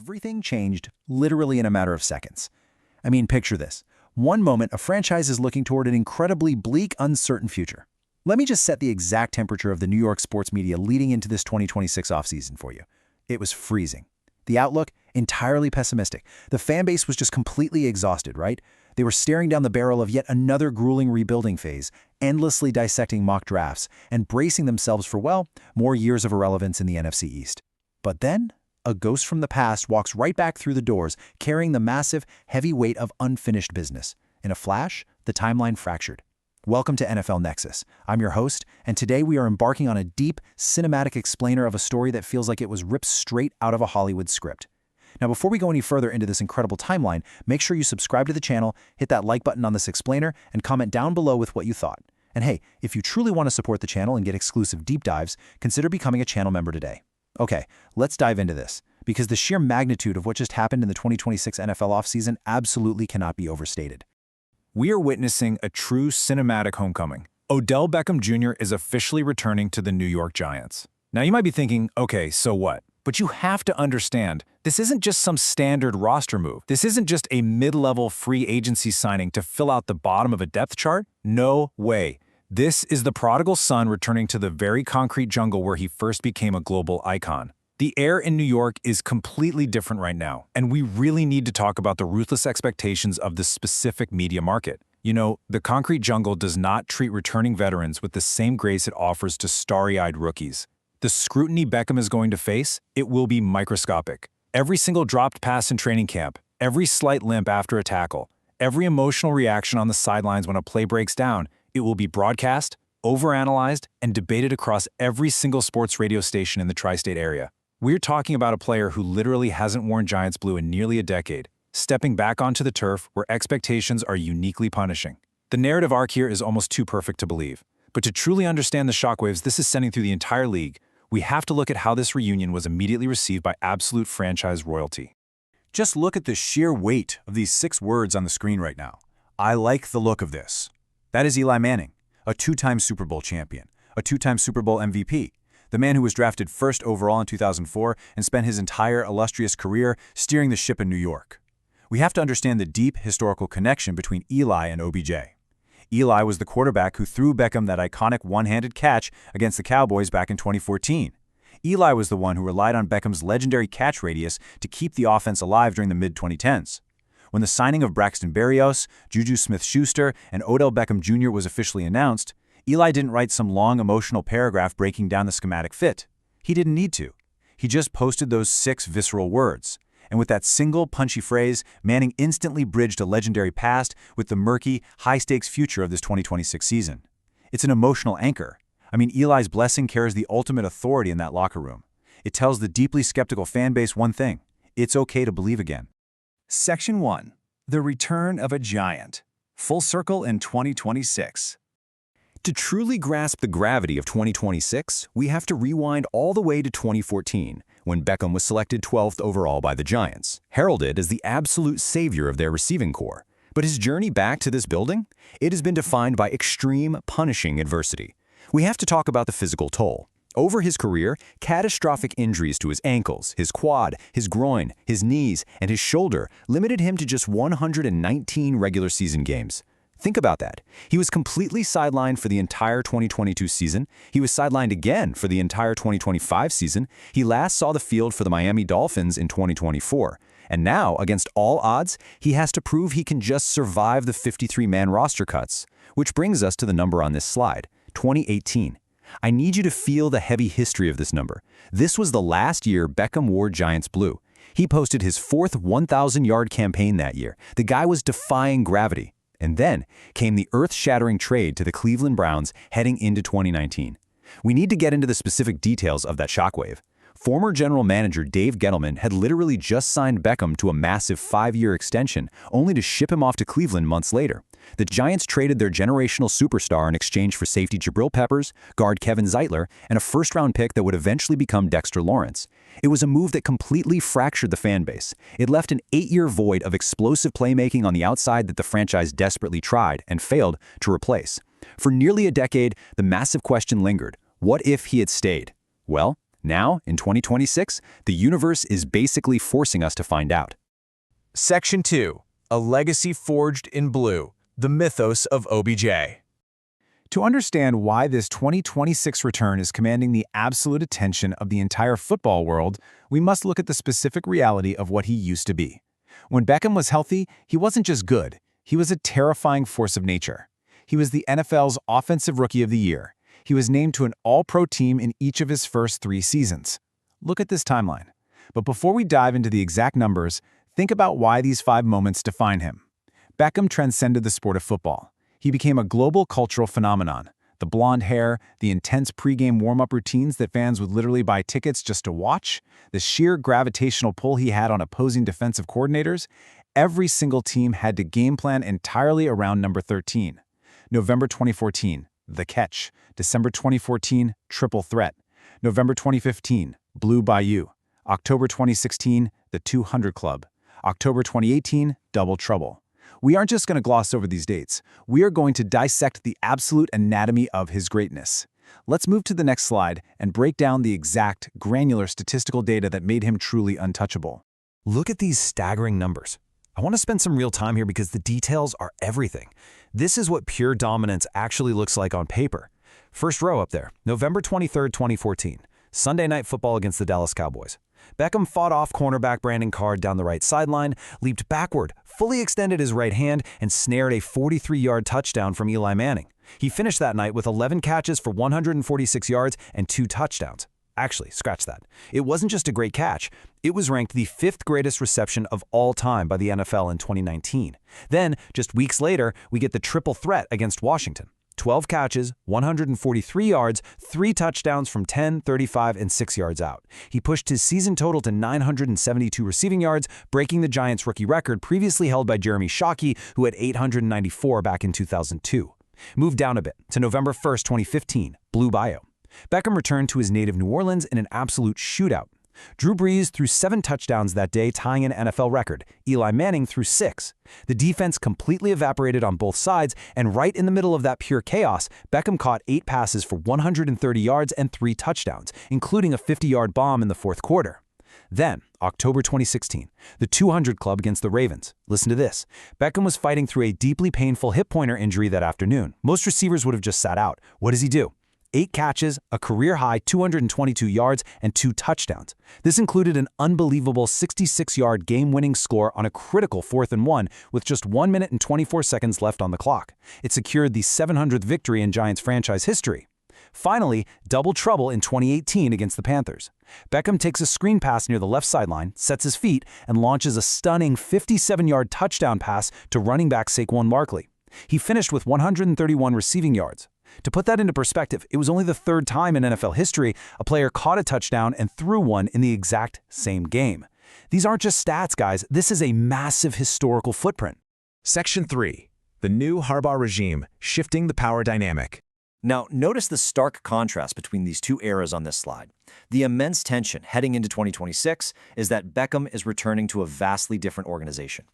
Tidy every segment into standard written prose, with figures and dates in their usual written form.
Everything changed literally in a matter of seconds. I mean, picture this. One moment, a franchise is looking toward an incredibly bleak, uncertain future. Let me just set the exact temperature of the New York sports media leading into this 2026 offseason for you. It was freezing. The outlook, entirely pessimistic. The fan base was just completely exhausted, right? They were staring down the barrel of yet another grueling rebuilding phase, endlessly dissecting mock drafts, and bracing themselves for, well, more years of irrelevance in the NFC East. But then, a ghost from the past walks right back through the doors, carrying the massive, heavy weight of unfinished business. In a flash, the timeline fractured. Welcome to NFL Nexus. I'm your host, and today we are embarking on a deep, cinematic explainer of a story that feels like it was ripped straight out of a Hollywood script. Now, before we go any further into this incredible timeline, make sure you subscribe to the channel, hit that like button on this explainer, and comment down below with what you thought. And hey, if you truly want to support the channel and get exclusive deep dives, consider becoming a channel member today. Okay, let's dive into this, because the sheer magnitude of what just happened in the 2026 NFL offseason absolutely cannot be overstated. We are witnessing a true cinematic homecoming. Odell Beckham Jr. is officially returning to the New York Giants. Now you might be thinking, okay, so what? But you have to understand, this isn't just some standard roster move. This isn't just a mid-level free agency signing to fill out the bottom of a depth chart. No way. This is the prodigal son returning to the very concrete jungle where he first became a global icon. The air in New York is completely different right now, and we really need to talk about the ruthless expectations of this specific media market. You know, the concrete jungle does not treat returning veterans with the same grace it offers to starry-eyed rookies. The scrutiny Beckham is going to face, it will be microscopic. Every single dropped pass in training camp, every slight limp after a tackle, every emotional reaction on the sidelines when a play breaks down, it will be broadcast, overanalyzed, and debated across every single sports radio station in the tri-state area. We're talking about a player who literally hasn't worn Giants blue in nearly a decade, stepping back onto the turf where expectations are uniquely punishing. The narrative arc here is almost too perfect to believe. But to truly understand the shockwaves this is sending through the entire league, we have to look at how this reunion was immediately received by absolute franchise royalty. Just look at the sheer weight of these 6 words on the screen right now. I like the look of this. That is Eli Manning, a 2-time Super Bowl champion, a 2-time Super Bowl MVP, the man who was drafted first overall in 2004 and spent his entire illustrious career steering the ship in New York. We have to understand the deep historical connection between Eli and OBJ. Eli was the quarterback who threw Beckham that iconic one-handed catch against the Cowboys back in 2014. Eli was the one who relied on Beckham's legendary catch radius to keep the offense alive during the mid-2010s. When the signing of Braxton Berrios, Juju Smith-Schuster, and Odell Beckham Jr. was officially announced, Eli didn't write some long emotional paragraph breaking down the schematic fit. He didn't need to. He just posted those 6 visceral words. And with that single punchy phrase, Manning instantly bridged a legendary past with the murky, high-stakes future of this 2026 season. It's an emotional anchor. I mean, Eli's blessing carries the ultimate authority in that locker room. It tells the deeply skeptical fan base one thing: it's okay to believe again. Section 1. The Return of a Giant. Full circle in 2026. To truly grasp the gravity of 2026, we have to rewind all the way to 2014, when Beckham was selected 12th overall by the Giants, heralded as the absolute savior of their receiving corps. But his journey back to this building? It has been defined by extreme, punishing adversity. We have to talk about the physical toll. Over his career, catastrophic injuries to his ankles, his quad, his groin, his knees, and his shoulder limited him to just 119 regular season games. Think about that. He was completely sidelined for the entire 2022 season. He was sidelined again for the entire 2025 season. He last saw the field for the Miami Dolphins in 2024. And now, against all odds, he has to prove he can just survive the 53-man roster cuts. Which brings us to the number on this slide, 2018. I need you to feel the heavy history of this number. This was the last year Beckham wore Giants blue. He posted his 4th 1,000-yard campaign that year. The guy was defying gravity. And then came the earth-shattering trade to the Cleveland Browns heading into 2019. We need to get into the specific details of that shockwave. Former general manager Dave Gettleman had literally just signed Beckham to a massive 5-year extension, only to ship him off to Cleveland months later. The Giants traded their generational superstar in exchange for safety Jabril Peppers, guard Kevin Zeitler, and a first-round pick that would eventually become Dexter Lawrence. It was a move that completely fractured the fan base. It left an 8-year void of explosive playmaking on the outside that the franchise desperately tried and failed to replace. For nearly a decade, the massive question lingered: what if he had stayed? Well, Now, in 2026, the universe is basically forcing us to find out. Section 2. A legacy forged in blue. The mythos of OBJ. To understand why this 2026 return is commanding the absolute attention of the entire football world, we must look at the specific reality of what he used to be. When Beckham was healthy, he wasn't just good, he was a terrifying force of nature. He was the NFL's Offensive Rookie of the Year. He was named to an All-Pro team in each of his first 3 seasons. Look at this timeline. But before we dive into the exact numbers, think about why these 5 moments define him. Beckham transcended the sport of football. He became a global cultural phenomenon. The blonde hair, the intense pregame warm-up routines that fans would literally buy tickets just to watch, the sheer gravitational pull he had on opposing defensive coordinators, every single team had to game plan entirely around number 13. November 2014, The Catch. December 2014, Triple Threat. November 2015, Blue Bayou. October 2016, The 200 Club. October 2018, Double Trouble. We aren't just going to gloss over these dates. We are going to dissect the absolute anatomy of his greatness. Let's move to the next slide and break down the exact, granular statistical data that made him truly untouchable. Look at these staggering numbers. I want to spend some real time here because the details are everything. This is what pure dominance actually looks like on paper. First row up there, November 23, 2014, Sunday Night Football against the Dallas Cowboys. Beckham fought off cornerback Brandon Card down the right sideline, leaped backward, fully extended his right hand, and snared a 43-yard touchdown from Eli Manning. He finished that night with 11 catches for 146 yards and 2 touchdowns. Actually, scratch that. It wasn't just a great catch. It was ranked the 5th greatest reception of all time by the NFL in 2019. Then, just weeks later, we get the triple threat against Washington. 12 catches, 143 yards, 3 touchdowns from 10, 35, and 6 yards out. He pushed his season total to 972 receiving yards, breaking the Giants' rookie record previously held by Jeremy Shockey, who had 894 back in 2002. Move down a bit to November 1, 2015, Blue Bayou. Beckham returned to his native New Orleans in an absolute shootout. Drew Brees threw 7 touchdowns that day, tying an NFL record. Eli Manning threw 6. The defense completely evaporated on both sides, and right in the middle of that pure chaos, Beckham caught 8 passes for 130 yards and 3 touchdowns, including a 50-yard bomb in the 4th quarter. Then, October 2016, the 200 Club against the Ravens. Listen to this. Beckham was fighting through a deeply painful hip pointer injury that afternoon. Most receivers would have just sat out. What does he do? 8 catches, a career-high 222 yards, and 2 touchdowns. This included an unbelievable 66-yard game-winning score on a critical 4th and 1 with just 1 minute and 24 seconds left on the clock. It secured the 700th victory in Giants franchise history. Finally, double trouble in 2018 against the Panthers. Beckham takes a screen pass near the left sideline, sets his feet, and launches a stunning 57-yard touchdown pass to running back Saquon Barkley. He finished with 131 receiving yards. To put that into perspective, it was only the 3rd time in NFL history a player caught a touchdown and threw one in the exact same game. These aren't just stats, guys. This is a massive historical footprint. Section 3. The new Harbaugh regime, shifting the power dynamic. Now, notice the stark contrast between these 2 eras on this slide. The immense tension heading into 2026 is that Beckham is returning to a vastly different organization.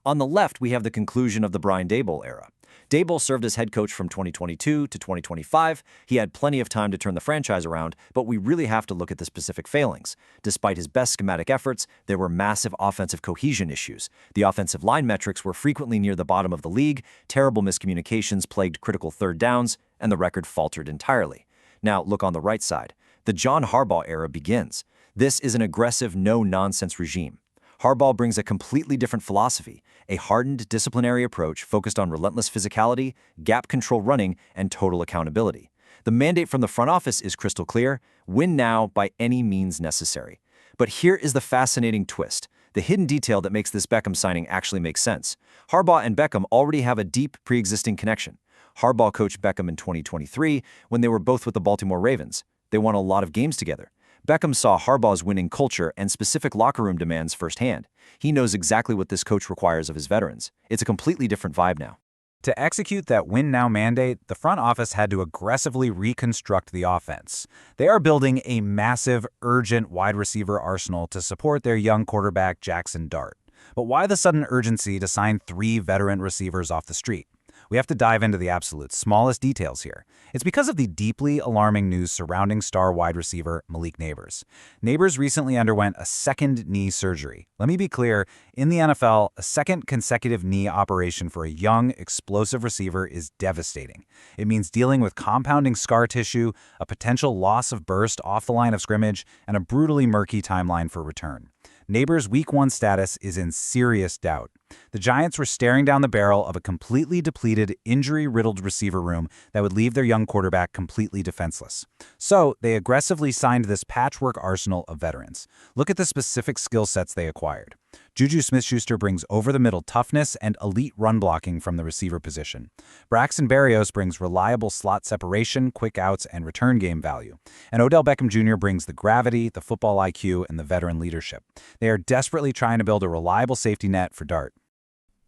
On the left, we have the conclusion of the Brian Daboll era. Daboll served as head coach from 2022 to 2025. He had plenty of time to turn the franchise around, but we really have to look at the specific failings. Despite his best schematic efforts, there were massive offensive cohesion issues. The offensive line metrics were frequently near the bottom of the league, terrible miscommunications plagued critical 3rd downs, and the record faltered entirely. Now, look on the right side. The John Harbaugh era begins. This is an aggressive, no-nonsense regime. Harbaugh brings a completely different philosophy, a hardened disciplinary approach focused on relentless physicality, gap control running, and total accountability. The mandate from the front office is crystal clear: win now by any means necessary. But here is the fascinating twist, the hidden detail that makes this Beckham signing actually make sense. Harbaugh and Beckham already have a deep pre-existing connection. Harbaugh coached Beckham in 2023 when they were both with the Baltimore Ravens. They won a lot of games together. Beckham saw Harbaugh's winning culture and specific locker room demands firsthand. He knows exactly what this coach requires of his veterans. It's a completely different vibe now. To execute that win-now mandate, the front office had to aggressively reconstruct the offense. They are building a massive, urgent wide receiver arsenal to support their young quarterback Jackson Dart. But why the sudden urgency to sign 3 veteran receivers off the street? We have to dive into the absolute smallest details here. It's because of the deeply alarming news surrounding star wide receiver Malik Nabers. Nabers recently underwent a second knee surgery. Let me be clear, in the NFL, a second consecutive knee operation for a young, explosive receiver is devastating. It means dealing with compounding scar tissue, a potential loss of burst off the line of scrimmage, and a brutally murky timeline for return. Nabers' Week 1 status is in serious doubt. The Giants were staring down the barrel of a completely depleted, injury-riddled receiver room that would leave their young quarterback completely defenseless. So, they aggressively signed this patchwork arsenal of veterans. Look at the specific skill sets they acquired. Juju Smith-Schuster brings over-the-middle toughness and elite run blocking from the receiver position. Braxton Berrios brings reliable slot separation, quick outs, and return game value. And Odell Beckham Jr. brings the gravity, the football IQ, and the veteran leadership. They are desperately trying to build a reliable safety net for Dart.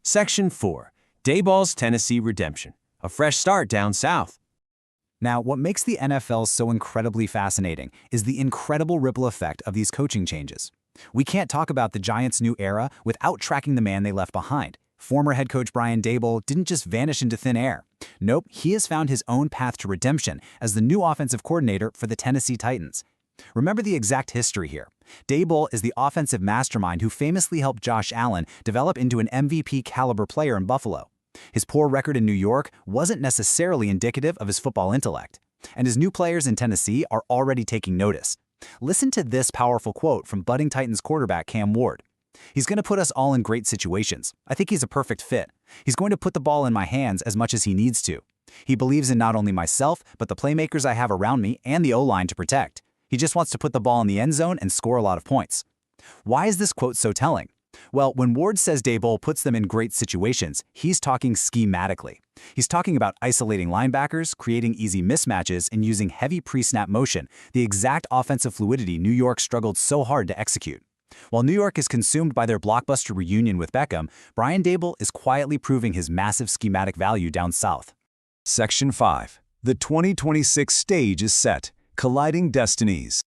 Section 4. Daboll's Tennessee Redemption. A fresh start down south. Now, what makes the NFL so incredibly fascinating is the incredible ripple effect of these coaching changes. We can't talk about the Giants' new era without tracking the man they left behind. Former head coach Brian Daboll didn't just vanish into thin air. Nope, he has found his own path to redemption as the new offensive coordinator for the Tennessee Titans. Remember the exact history here. Daboll is the offensive mastermind who famously helped Josh Allen develop into an MVP-caliber player in Buffalo. His poor record in New York wasn't necessarily indicative of his football intellect. And his new players in Tennessee are already taking notice. Listen to this powerful quote from budding Titans quarterback Cam Ward. "He's going to put us all in great situations. I think he's a perfect fit. He's going to put the ball in my hands as much as he needs to. He believes in not only myself, but the playmakers I have around me and the O-line to protect. He just wants to put the ball in the end zone and score a lot of points." Why is this quote so telling? Well, when Ward says Daboll puts them in great situations, he's talking schematically. He's talking about isolating linebackers, creating easy mismatches, and using heavy pre-snap motion, the exact offensive fluidity New York struggled so hard to execute. While New York is consumed by their blockbuster reunion with Beckham, Brian Daboll is quietly proving his massive schematic value down south. Section 5. The 2026 stage is set. Colliding destinies.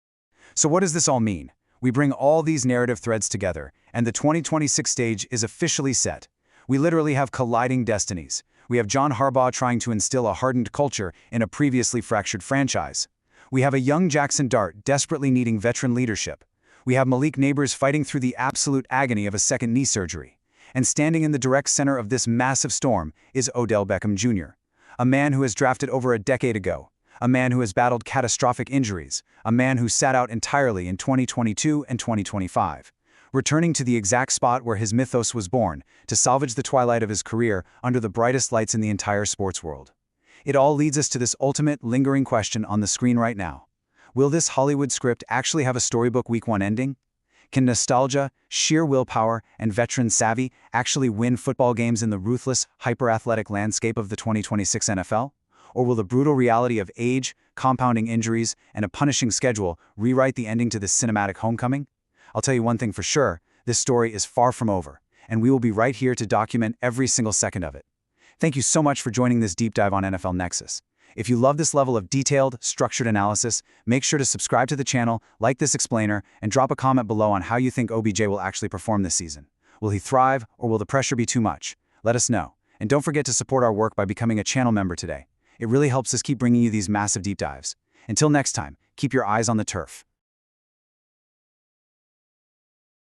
So what does this all mean? We bring all these narrative threads together, and the 2026 stage is officially set. We literally have colliding destinies. We have John Harbaugh trying to instill a hardened culture in a previously fractured franchise. We have a young Jackson Dart desperately needing veteran leadership. We have Malik Nabers fighting through the absolute agony of a second knee surgery. And standing in the direct center of this massive storm is Odell Beckham Jr., a man who was drafted over a decade ago, a man who has battled catastrophic injuries, a man who sat out entirely in 2022 and 2025, returning to the exact spot where his mythos was born, to salvage the twilight of his career under the brightest lights in the entire sports world. It all leads us to this ultimate, lingering question on the screen right now. Will this Hollywood script actually have a storybook Week 1 ending? Can nostalgia, sheer willpower, and veteran savvy actually win football games in the ruthless, hyper-athletic landscape of the 2026 NFL? Or will the brutal reality of age, compounding injuries, and a punishing schedule rewrite the ending to this cinematic homecoming? I'll tell you one thing for sure, this story is far from over, and we will be right here to document every single second of it. Thank you so much for joining this deep dive on NFL Nexus. If you love this level of detailed, structured analysis, make sure to subscribe to the channel, like this explainer, and drop a comment below on how you think OBJ will actually perform this season. Will he thrive, or will the pressure be too much? Let us know. And don't forget to support our work by becoming a channel member today. It really helps us keep bringing you these massive deep dives. Until next time, keep your eyes on the turf.